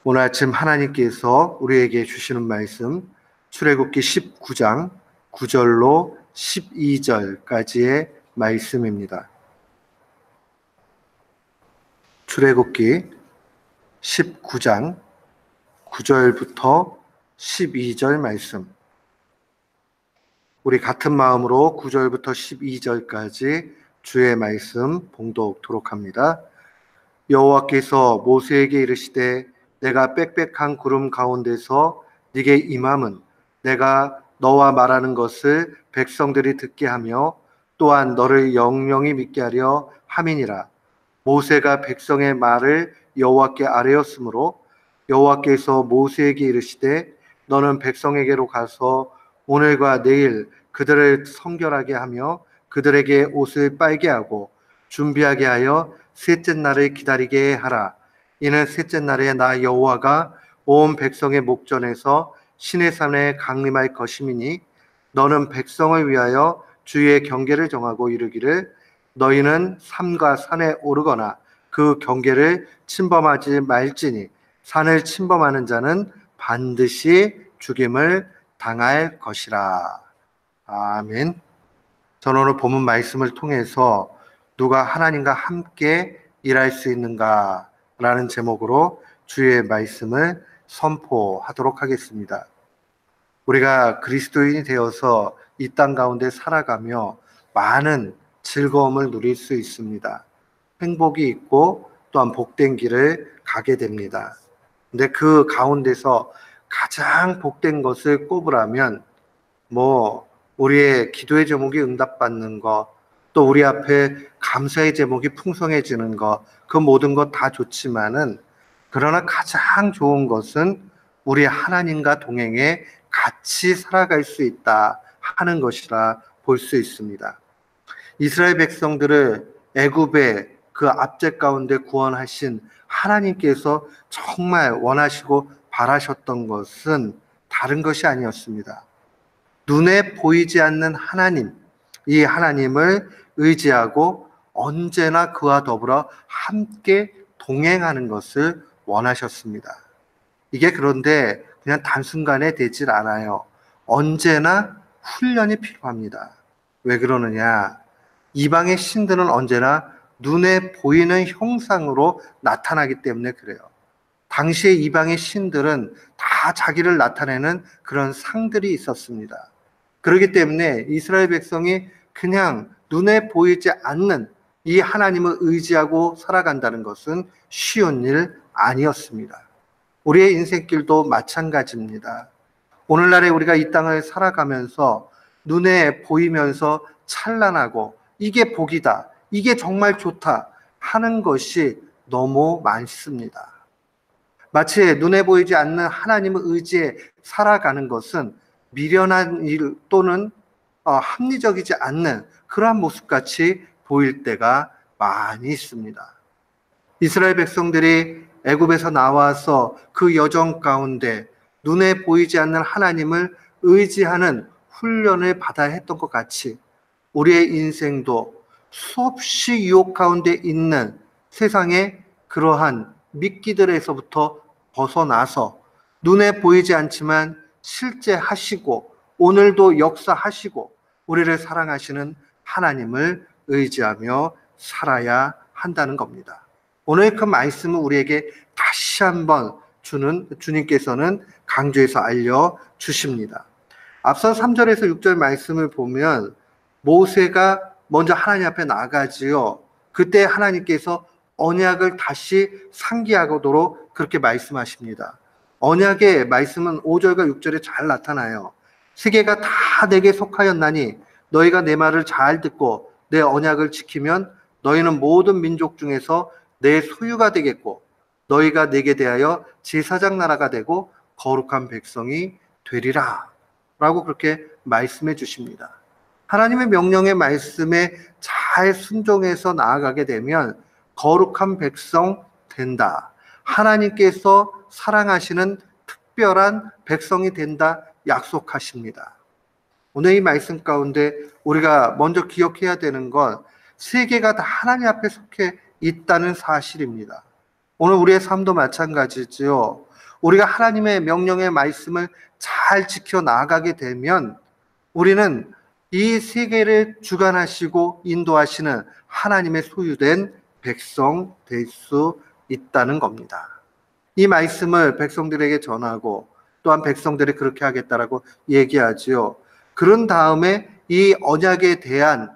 오늘 아침 하나님께서 우리에게 주시는 말씀 출애굽기 19장 9절로 12절까지의 말씀입니다. 출애굽기 19장 9절부터 12절 말씀. 우리 같은 마음으로 9절부터 12절까지 주의 말씀 봉독토록 합니다. 여호와께서 모세에게 이르시되 내가 빽빽한 구름 가운데서 네게 임함은 내가 너와 말하는 것을 백성들이 듣게 하며 또한 너를 영영히 믿게 하려 함이니라. 모세가 백성의 말을 여호와께 아뢰었으므로 여호와께서 모세에게 이르시되 너는 백성에게로 가서 오늘과 내일 그들을 성결하게 하며 그들에게 옷을 빨게 하고 준비하게 하여 셋째 날을 기다리게 하라. 이는 셋째 날에 나 여호와가 온 백성의 목전에서 시내산에 강림할 것임이니 너는 백성을 위하여 주의 경계를 정하고 이르기를 너희는 산과 산에 오르거나 그 경계를 침범하지 말지니 산을 침범하는 자는 반드시 죽임을 당할 것이라. 아멘. 저는 오늘 본문 말씀을 통해서 누가 하나님과 함께 일할 수 있는가 라는 제목으로 주의 말씀을 선포하도록 하겠습니다. 우리가 그리스도인이 되어서 이 땅 가운데 살아가며 많은 즐거움을 누릴 수 있습니다. 행복이 있고 또한 복된 길을 가게 됩니다. 근데 그 가운데서 가장 복된 것을 꼽으라면 우리의 기도의 제목이 응답받는 것, 또 우리 앞에 감사의 제목이 풍성해지는 것, 그 모든 것 다 좋지만은 그러나 가장 좋은 것은 우리 하나님과 동행해 같이 살아갈 수 있다 하는 것이라 볼 수 있습니다. 이스라엘 백성들을 애굽의 그 압제 가운데 구원하신 하나님께서 정말 원하시고 바라셨던 것은 다른 것이 아니었습니다. 눈에 보이지 않는 하나님, 이 하나님을 의지하고 언제나 그와 더불어 함께 동행하는 것을 원하셨습니다. 이게 그런데 그냥 단순간에 되질 않아요. 언제나 훈련이 필요합니다. 왜 그러느냐? 이방의 신들은 언제나 눈에 보이는 형상으로 나타나기 때문에 그래요. 당시의 이방의 신들은 다 자기를 나타내는 그런 상들이 있었습니다. 그렇기 때문에 이스라엘 백성이 그냥 눈에 보이지 않는 이 하나님을 의지하고 살아간다는 것은 쉬운 일 아니었습니다. 우리의 인생길도 마찬가지입니다. 오늘날에 우리가 이 땅을 살아가면서 눈에 보이면서 찬란하고 이게 복이다, 이게 정말 좋다 하는 것이 너무 많습니다. 마치 눈에 보이지 않는 하나님을 의지해 살아가는 것은 미련한 일 또는 합리적이지 않는 그러한 모습같이 보일 때가 많이 있습니다. 이스라엘 백성들이 애굽에서 나와서 그 여정 가운데 눈에 보이지 않는 하나님을 의지하는 훈련을 받아야 했던 것 같이 우리의 인생도 수없이 유혹 가운데 있는 세상의 그러한 미끼들에서부터 벗어나서 눈에 보이지 않지만 실제 하시고 오늘도 역사하시고 우리를 사랑하시는 하나님을 의지하며 살아야 한다는 겁니다. 오늘 그 말씀을 우리에게 다시 한번 주님께서는 강조해서 알려주십니다. 앞서 3절에서 6절 말씀을 보면 모세가 먼저 하나님 앞에 나가지요. 그때 하나님께서 언약을 다시 상기하도록 그렇게 말씀하십니다. 언약의 말씀은 5절과 6절에 잘 나타나요. 세계가 다 내게 속하였나니 너희가 내 말을 잘 듣고 내 언약을 지키면 너희는 모든 민족 중에서 내 소유가 되겠고 너희가 내게 대하여 제사장 나라가 되고 거룩한 백성이 되리라 라고 그렇게 말씀해 주십니다. 하나님의 명령의 말씀에 잘 순종해서 나아가게 되면 거룩한 백성 된다. 하나님께서 사랑하시는 특별한 백성이 된다 약속하십니다. 오늘 이 말씀 가운데 우리가 먼저 기억해야 되는 건 세계가 다 하나님 앞에 속해 있다는 사실입니다. 오늘 우리의 삶도 마찬가지지요. 우리가 하나님의 명령의 말씀을 잘 지켜 나가게 되면 우리는 이 세계를 주관하시고 인도하시는 하나님의 소유된 백성 될 수 있다는 겁니다. 이 말씀을 백성들에게 전하고 또한 백성들이 그렇게 하겠다라고 얘기하지요. 그런 다음에 이 언약에 대한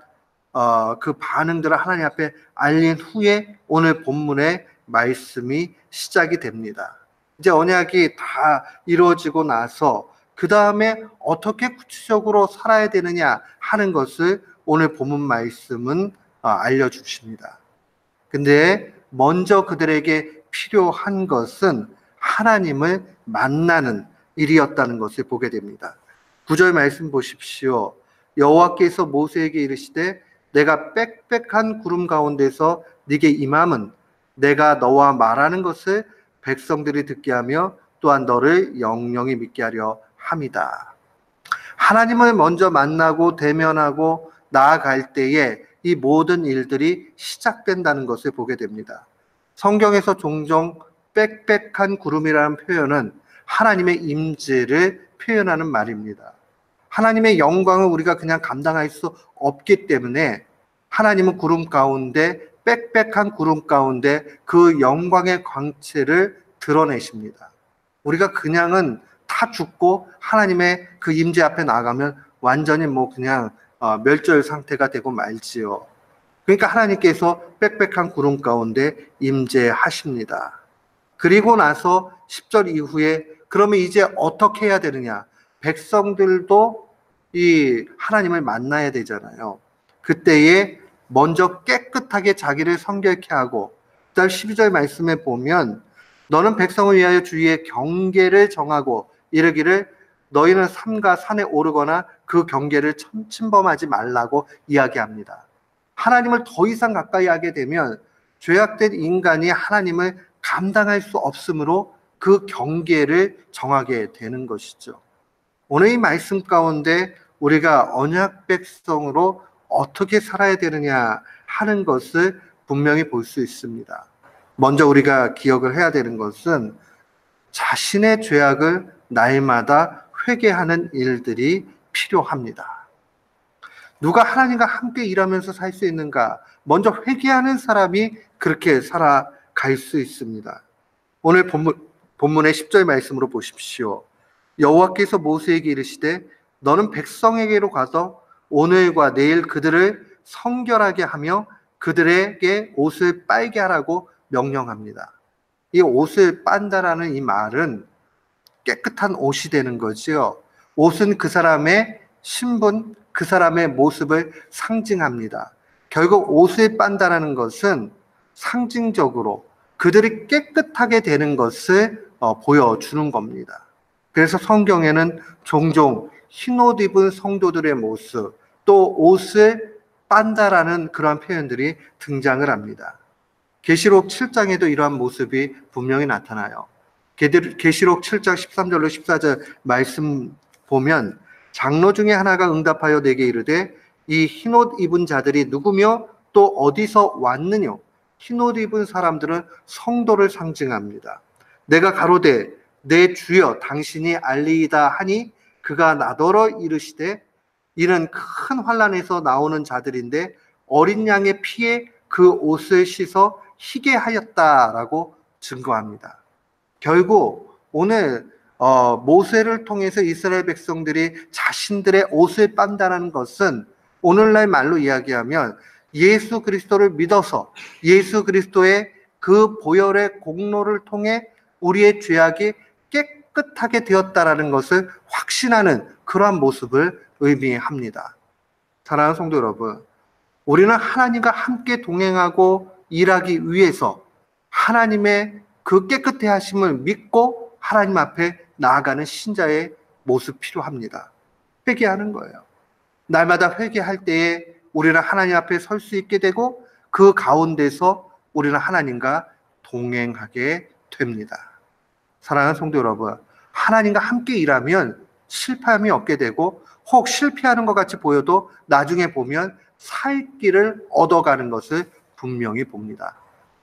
그 반응들을 하나님 앞에 알린 후에 오늘 본문의 말씀이 시작이 됩니다. 이제 언약이 다 이루어지고 나서 그 다음에 어떻게 구체적으로 살아야 되느냐 하는 것을 오늘 본문 말씀은 알려주십니다. 근데 먼저 그들에게 필요한 것은 하나님을 만나는 일이었다는 것을 보게 됩니다. 9절 말씀 보십시오. 여호와께서 모세에게 이르시되 내가 빽빽한 구름 가운데서 네게 임함은 내가 너와 말하는 것을 백성들이 듣게 하며 또한 너를 영영히 믿게 하려 함이다. 하나님을 먼저 만나고 대면하고 나아갈 때에 이 모든 일들이 시작된다는 것을 보게 됩니다. 성경에서 종종 빽빽한 구름이라는 표현은 하나님의 임재를 표현하는 말입니다. 하나님의 영광을 우리가 그냥 감당할 수 없기 때문에 하나님은 구름 가운데, 빽빽한 구름 가운데 그 영광의 광채를 드러내십니다. 우리가 그냥은 다 죽고 하나님의 그 임재 앞에 나가면 완전히 그냥 멸절 상태가 되고 말지요. 그러니까 하나님께서 빽빽한 구름 가운데 임재하십니다. 그리고 나서 10절 이후에 그러면 이제 어떻게 해야 되느냐? 백성들도 이 하나님을 만나야 되잖아요. 그때에 먼저 깨끗하게 자기를 성결케 하고, 그다음 12절 말씀에 보면 너는 백성을 위하여 주위에 경계를 정하고 이르기를 너희는 삼가 산에 오르거나 그 경계를 침범하지 말라고 이야기합니다. 하나님을 더 이상 가까이 하게 되면 죄악된 인간이 하나님을 감당할 수 없으므로 그 경계를 정하게 되는 것이죠. 오늘 이 말씀 가운데 우리가 언약 백성으로 어떻게 살아야 되느냐 하는 것을 분명히 볼 수 있습니다. 먼저 우리가 기억을 해야 되는 것은 자신의 죄악을 날마다 회개하는 일들이 필요합니다. 누가 하나님과 함께 일하면서 살 수 있는가? 먼저 회개하는 사람이 그렇게 살아갈 수 있습니다. 오늘 본문의 10절 말씀으로 보십시오. 여호와께서 모세에게 이르시되 너는 백성에게로 가서 오늘과 내일 그들을 성결하게 하며 그들에게 옷을 빨게 하라고 명령합니다. 이 옷을 빤다라는 이 말은 깨끗한 옷이 되는 거지요. 옷은 그 사람의 신분, 그 사람의 모습을 상징합니다. 결국 옷을 빤다라는 것은 상징적으로 그들이 깨끗하게 되는 것을 보여주는 겁니다. 그래서 성경에는 종종 흰옷 입은 성도들의 모습, 또 옷을 빤다라는 그러한 표현들이 등장을 합니다. 계시록 7장에도 이러한 모습이 분명히 나타나요. 계시록 7장 13절로 14절 말씀 보면 장로 중에 하나가 응답하여 내게 이르되 이 흰옷 입은 자들이 누구며 또 어디서 왔느냐? 흰옷 입은 사람들은 성도를 상징합니다. 내가 가로되 내 주여 당신이 알리이다 하니 그가 나더러 이르시되 이는 큰 환난에서 나오는 자들인데 어린 양의 피에 그 옷을 씻어 희게 하였다라고 증거합니다. 결국 오늘 모세를 통해서 이스라엘 백성들이 자신들의 옷을 빤다는 것은 오늘날 말로 이야기하면 예수 그리스도를 믿어서 예수 그리스도의 그 보혈의 공로를 통해 우리의 죄악이 깨끗하게 되었다라는 것을 확신하는 그러한 모습을 의미합니다. 사랑하는 성도 여러분, 우리는 하나님과 함께 동행하고 일하기 위해서 하나님의 그 깨끗해 하심을 믿고 하나님 앞에 나아가는 신자의 모습 필요합니다. 회개하는 거예요. 날마다 회개할 때에 우리는 하나님 앞에 설 수 있게 되고 그 가운데서 우리는 하나님과 동행하게 됩니다. 사랑하는 성도 여러분, 하나님과 함께 일하면 실패함이 없게 되고 혹 실패하는 것 같이 보여도 나중에 보면 살 길을 얻어가는 것을 분명히 봅니다.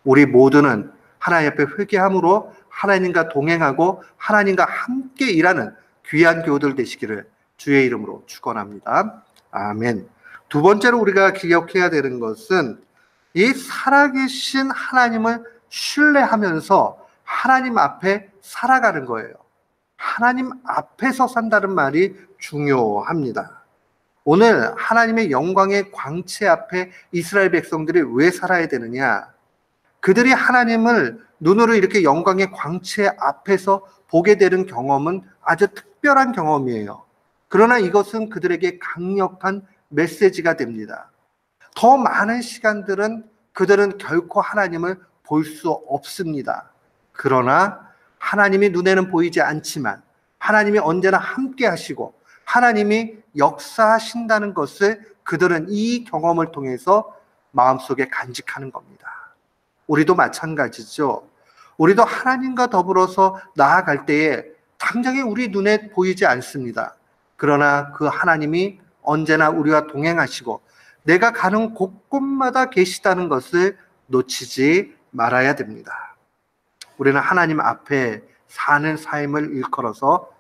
우리 모두는 하나님 앞에 회개함으로 하나님과 동행하고 하나님과 함께 일하는 귀한 교우들 되시기를 주의 이름으로 축원합니다. 아멘. 두 번째로 우리가 기억해야 되는 것은 이 살아계신 하나님을 신뢰하면서 하나님 앞에 살아가는 거예요. 하나님 앞에서 산다는 말이 중요합니다. 오늘 하나님의 영광의 광채 앞에 이스라엘 백성들이 왜 살아야 되느냐? 그들이 하나님을 눈으로 이렇게 영광의 광채 앞에서 보게 되는 경험은 아주 특별한 경험이에요. 그러나 이것은 그들에게 강력한 메시지가 됩니다. 더 많은 시간들은 그들은 결코 하나님을 볼 수 없습니다. 그러나 하나님이 눈에는 보이지 않지만 하나님이 언제나 함께 하시고 하나님이 역사하신다는 것을 그들은 이 경험을 통해서 마음속에 간직하는 겁니다. 우리도 마찬가지죠. 우리도 하나님과 더불어서 나아갈 때에 당장에 우리 눈에 보이지 않습니다. 그러나 그 하나님이 언제나 우리와 동행하시고 내가 가는 곳곳마다 계시다는 것을 놓치지 말아야 됩니다. 우리는 하나님 앞에 사는 삶을 일컬어서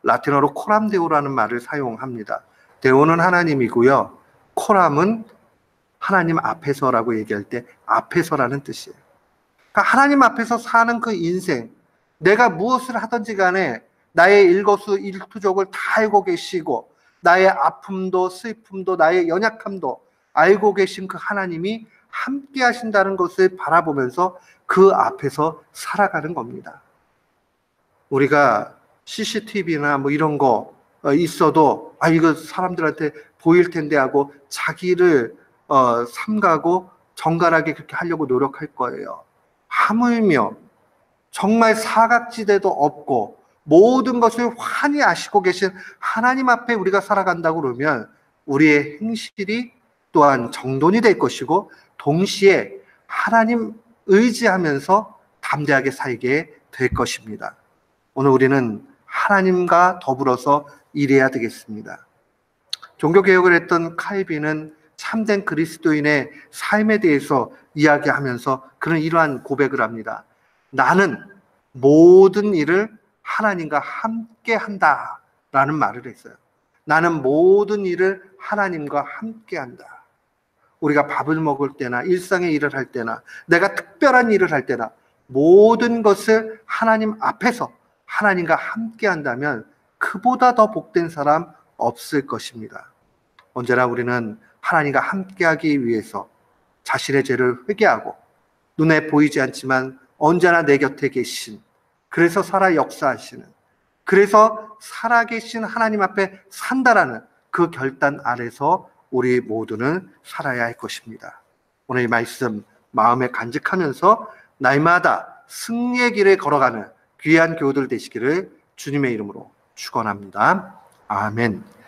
라틴어로 코람데오라는 말을 사용합니다. 데오는 하나님이고요. 코람은 하나님 앞에서라고 얘기할 때 앞에서라는 뜻이에요. 그러니까 하나님 앞에서 사는 그 인생, 내가 무엇을 하든지 간에 나의 일거수일투족을 다 알고 계시고 나의 아픔도 슬픔도 나의 연약함도 알고 계신 그 하나님이 함께 하신다는 것을 바라보면서 그 앞에서 살아가는 겁니다. 우리가 CCTV나 뭐 이런 거 있어도 이거 사람들한테 보일 텐데 하고 자기를 삼가고 정갈하게 그렇게 하려고 노력할 거예요. 하물며 정말 사각지대도 없고 모든 것을 환히 아시고 계신 하나님 앞에 우리가 살아간다고 그러면 우리의 행실이 또한 정돈이 될 것이고 동시에 하나님 의지하면서 담대하게 살게 될 것입니다. 오늘 우리는 하나님과 더불어서 일해야 되겠습니다. 종교개혁을 했던 칼빈은 참된 그리스도인의 삶에 대해서 이야기하면서 그런 이러한 고백을 합니다. 나는 모든 일을 하나님과 함께 한다라는 말을 했어요. 나는 모든 일을 하나님과 함께 한다. 우리가 밥을 먹을 때나 일상의 일을 할 때나 내가 특별한 일을 할 때나 모든 것을 하나님 앞에서 하나님과 함께 한다면 그보다 더 복된 사람 없을 것입니다. 언제나 우리는 하나님과 함께하기 위해서 자신의 죄를 회개하고 눈에 보이지 않지만 언제나 내 곁에 계신, 그래서 살아 역사하시는, 그래서 살아계신 하나님 앞에 산다라는 그 결단 아래서 우리 모두는 살아야 할 것입니다. 오늘 이 말씀 마음에 간직하면서 날마다 승리의 길에 걸어가는 귀한 교우들 되시기를 주님의 이름으로 축원합니다. 아멘.